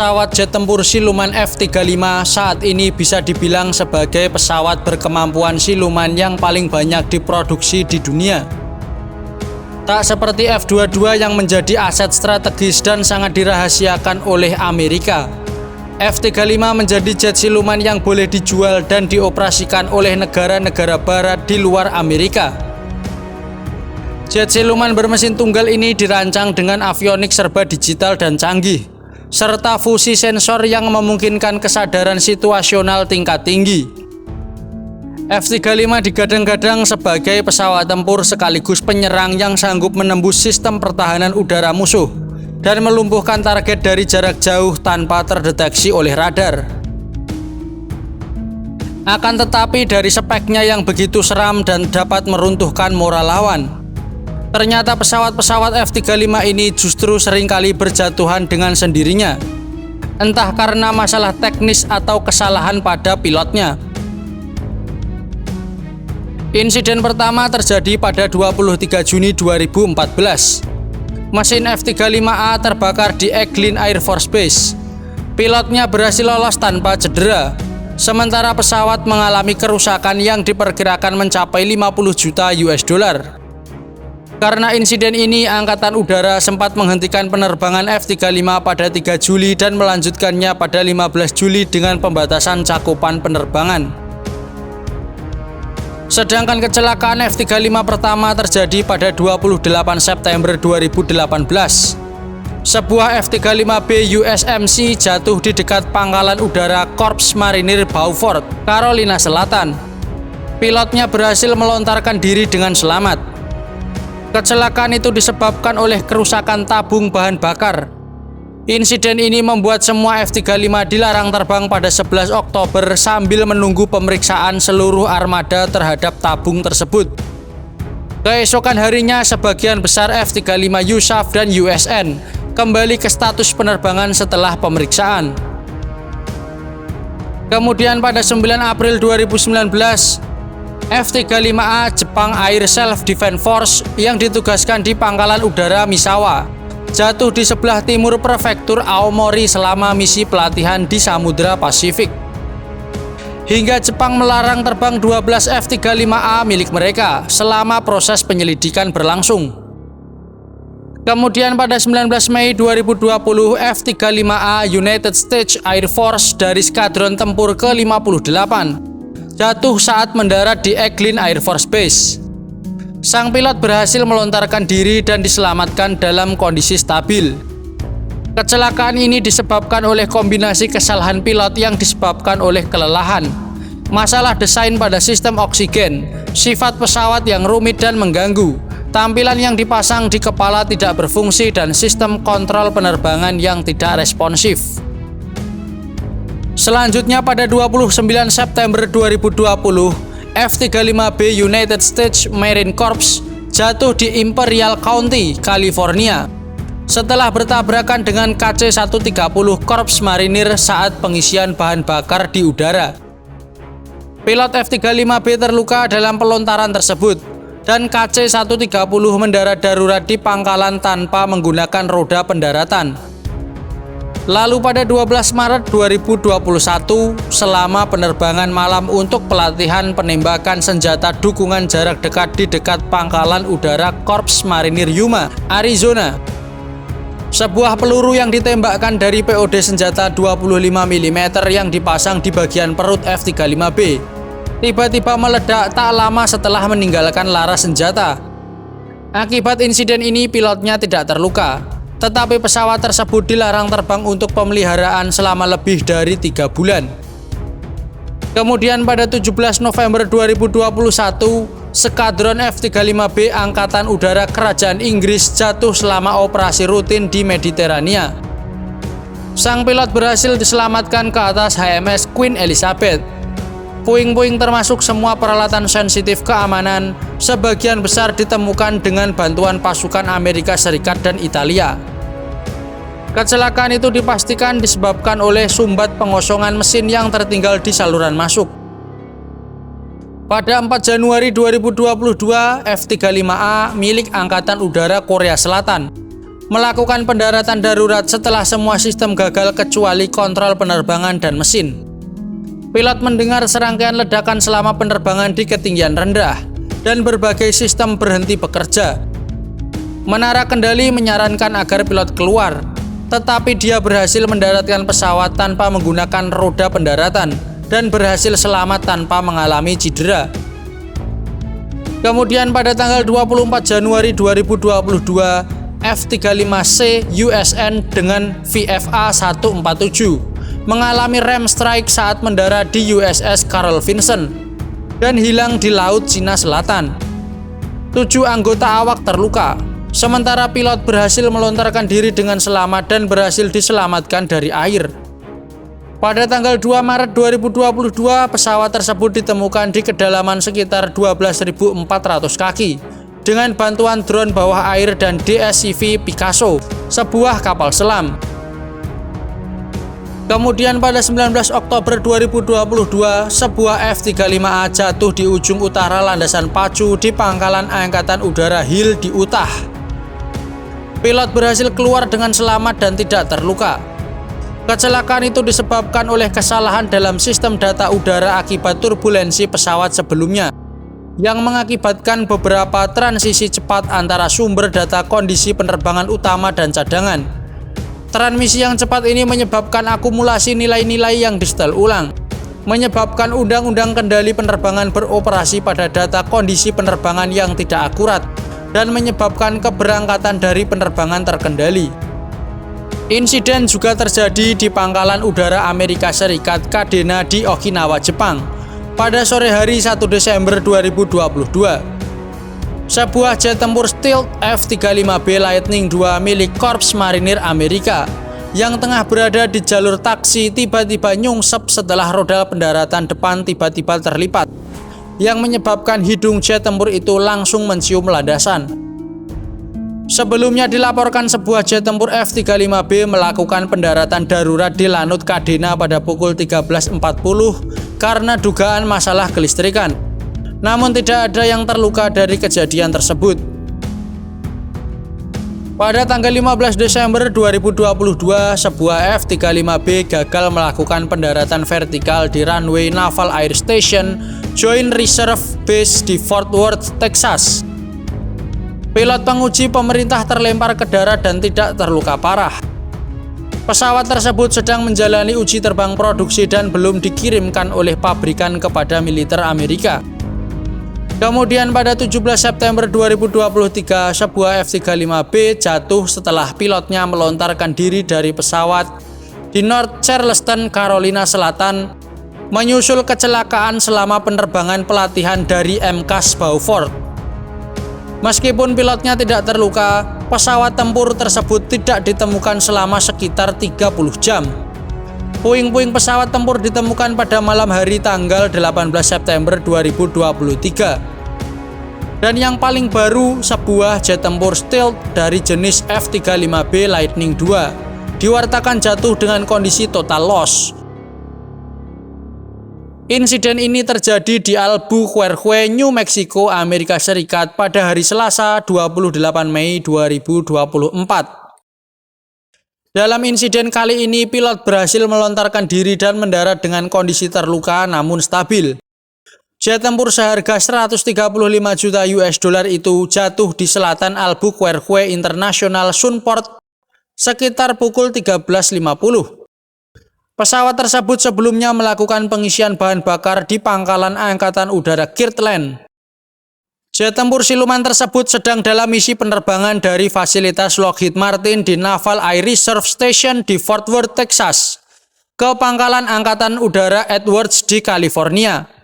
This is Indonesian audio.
pesawat jet tempur siluman F-35 saat ini bisa dibilang sebagai pesawat berkemampuan siluman yang paling banyak diproduksi di dunia. Tak seperti F-22 yang menjadi aset strategis dan sangat dirahasiakan oleh Amerika. F-35 menjadi jet siluman yang boleh dijual dan dioperasikan oleh negara-negara barat di luar Amerika. Jet siluman bermesin tunggal ini dirancang dengan avionik serba digital dan canggih, serta fusi sensor yang memungkinkan kesadaran situasional tingkat tinggi. F-35 digadang-gadang sebagai pesawat tempur sekaligus penyerang yang sanggup menembus sistem pertahanan udara musuh dan melumpuhkan target dari jarak jauh tanpa terdeteksi oleh radar. Akan tetapi dari speknya yang begitu seram dan dapat meruntuhkan moral lawan, ternyata pesawat-pesawat F-35 ini justru seringkali berjatuhan dengan sendirinya, entah karena masalah teknis atau kesalahan pada pilotnya. Insiden pertama terjadi pada 23 Juni 2014. Mesin F-35A terbakar di Eglin Air Force Base. Pilotnya berhasil lolos tanpa cedera, sementara pesawat mengalami kerusakan yang diperkirakan mencapai 50 juta US$. Karena insiden ini, Angkatan Udara sempat menghentikan penerbangan F-35 pada 3 Juli dan melanjutkannya pada 15 Juli dengan pembatasan cakupan penerbangan. Sedangkan kecelakaan F-35 pertama terjadi pada 28 September 2018. Sebuah F-35B USMC jatuh di dekat pangkalan udara Korps Marinir Beaufort, Carolina Selatan. Pilotnya berhasil melontarkan diri dengan selamat. Kecelakaan itu disebabkan oleh kerusakan tabung bahan bakar. Insiden ini membuat semua F-35 dilarang terbang pada 11 Oktober sambil menunggu pemeriksaan seluruh armada terhadap tabung tersebut. Keesokan harinya, sebagian besar F-35 USAF dan USN kembali ke status penerbangan setelah pemeriksaan. Kemudian pada 9 April 2019, F-35A Jepang Air Self-Defense Force yang ditugaskan di pangkalan udara Misawa jatuh di sebelah timur prefektur Aomori selama misi pelatihan di Samudra Pasifik. Hingga Jepang melarang terbang 12 F-35A milik mereka selama proses penyelidikan berlangsung. Kemudian pada 19 Mei 2020, F-35A United States Air Force dari Skadron Tempur ke-58 jatuh saat mendarat di Eglin Air Force Base. Sang pilot berhasil melontarkan diri dan diselamatkan dalam kondisi stabil. Kecelakaan ini disebabkan oleh kombinasi kesalahan pilot yang disebabkan oleh kelelahan, masalah desain pada sistem oksigen, sifat pesawat yang rumit dan mengganggu, tampilan yang dipasang di kepala tidak berfungsi, dan sistem kontrol penerbangan yang tidak responsif. Selanjutnya pada 29 September 2020, F-35B United States Marine Corps jatuh di Imperial County, California setelah bertabrakan dengan KC-130 Korps Marinir saat pengisian bahan bakar di udara. Pilot F-35B terluka dalam pelontaran tersebut dan KC-130 mendarat darurat di pangkalan tanpa menggunakan roda pendaratan. Lalu pada 12 Maret 2021, selama penerbangan malam untuk pelatihan penembakan senjata dukungan jarak dekat di dekat pangkalan udara Korps Marinir Yuma, Arizona, sebuah peluru yang ditembakkan dari POD senjata 25 mm yang dipasang di bagian perut F-35B tiba-tiba meledak tak lama setelah meninggalkan laras senjata. Akibat insiden ini, pilotnya tidak terluka, tetapi pesawat tersebut dilarang terbang untuk pemeliharaan selama lebih dari 3 bulan. Kemudian pada 17 November 2021, Skadron F-35B Angkatan Udara Kerajaan Inggris jatuh selama operasi rutin di Mediterania. Sang pilot berhasil diselamatkan ke atas HMS Queen Elizabeth. Puing-puing termasuk semua peralatan sensitif keamanan sebagian besar ditemukan dengan bantuan pasukan Amerika Serikat dan Italia. Kecelakaan itu dipastikan disebabkan oleh sumbat pengosongan mesin yang tertinggal di saluran masuk. Pada 4 Januari 2022, F-35A milik Angkatan Udara Korea Selatan melakukan pendaratan darurat setelah semua sistem gagal kecuali kontrol penerbangan dan mesin. Pilot mendengar serangkaian ledakan selama penerbangan di ketinggian rendah, dan berbagai sistem berhenti bekerja. Menara kendali menyarankan agar pilot keluar, tetapi dia berhasil mendaratkan pesawat tanpa menggunakan roda pendaratan dan berhasil selamat tanpa mengalami cedera. Kemudian pada tanggal 24 Januari 2022, F-35C USN dengan VFA 147 mengalami rem strike saat mendarat di USS Carl Vinson dan hilang di Laut Cina Selatan. 7 anggota awak terluka, sementara pilot berhasil melontarkan diri dengan selamat dan berhasil diselamatkan dari air. Pada tanggal 2 Maret 2022, pesawat tersebut ditemukan di kedalaman sekitar 12.400 kaki dengan bantuan drone bawah air dan DSCV Picasso, sebuah kapal selam. Kemudian pada 19 Oktober 2022, sebuah F-35A jatuh di ujung utara landasan pacu di Pangkalan Angkatan Udara Hill di Utah. Pilot berhasil keluar dengan selamat dan tidak terluka. Kecelakaan itu disebabkan oleh kesalahan dalam sistem data udara akibat turbulensi pesawat sebelumnya, yang mengakibatkan beberapa transisi cepat antara sumber data kondisi penerbangan utama dan cadangan. Transmisi yang cepat ini menyebabkan akumulasi nilai-nilai yang disetel ulang, menyebabkan undang-undang kendali penerbangan beroperasi pada data kondisi penerbangan yang tidak akurat, dan menyebabkan keberangkatan dari penerbangan terkendali. Insiden juga terjadi di Pangkalan Udara Amerika Serikat Kadena di Okinawa, Jepang, pada sore hari 1 Desember 2022. Sebuah jet tempur stealth F-35B Lightning II milik Korps Marinir Amerika yang tengah berada di jalur taksi tiba-tiba nyungsep setelah roda pendaratan depan tiba-tiba terlipat, yang menyebabkan hidung jet tempur itu langsung mencium landasan. Sebelumnya dilaporkan sebuah jet tempur F-35B melakukan pendaratan darurat di Lanut Kadena pada pukul 13.40 karena dugaan masalah kelistrikan. Namun tidak ada yang terluka dari kejadian tersebut. Pada tanggal 15 Desember 2022, sebuah F-35B gagal melakukan pendaratan vertikal di runway Naval Air Station Joint Reserve Base di Fort Worth, Texas. Pilot penguji pemerintah terlempar ke darat dan tidak terluka parah. Pesawat tersebut sedang menjalani uji terbang produksi dan belum dikirimkan oleh pabrikan kepada militer Amerika. Kemudian pada 17 September 2023, sebuah F-35B jatuh setelah pilotnya melontarkan diri dari pesawat di North Charleston, Carolina Selatan, menyusul kecelakaan selama penerbangan pelatihan dari MCAS Beaufort. Meskipun pilotnya tidak terluka, pesawat tempur tersebut tidak ditemukan selama sekitar 30 jam. Puing-puing pesawat tempur ditemukan pada malam hari tanggal 18 September 2023. Dan yang paling baru, sebuah jet tempur stealth dari jenis F-35B Lightning II diwartakan jatuh dengan kondisi total loss. Insiden ini terjadi di Albuquerque, New Mexico, Amerika Serikat pada hari Selasa 28 Mei 2024. Dalam insiden kali ini, pilot berhasil melontarkan diri dan mendarat dengan kondisi terluka namun stabil. Jet tempur seharga 135 juta US dollar itu jatuh di selatan Albuquerque International Sunport sekitar pukul 13.50. Pesawat tersebut sebelumnya melakukan pengisian bahan bakar di Pangkalan Angkatan Udara Kirtland. Jet tempur siluman tersebut sedang dalam misi penerbangan dari fasilitas Lockheed Martin di Naval Air Reserve Station di Fort Worth, Texas, ke Pangkalan Angkatan Udara Edwards di California.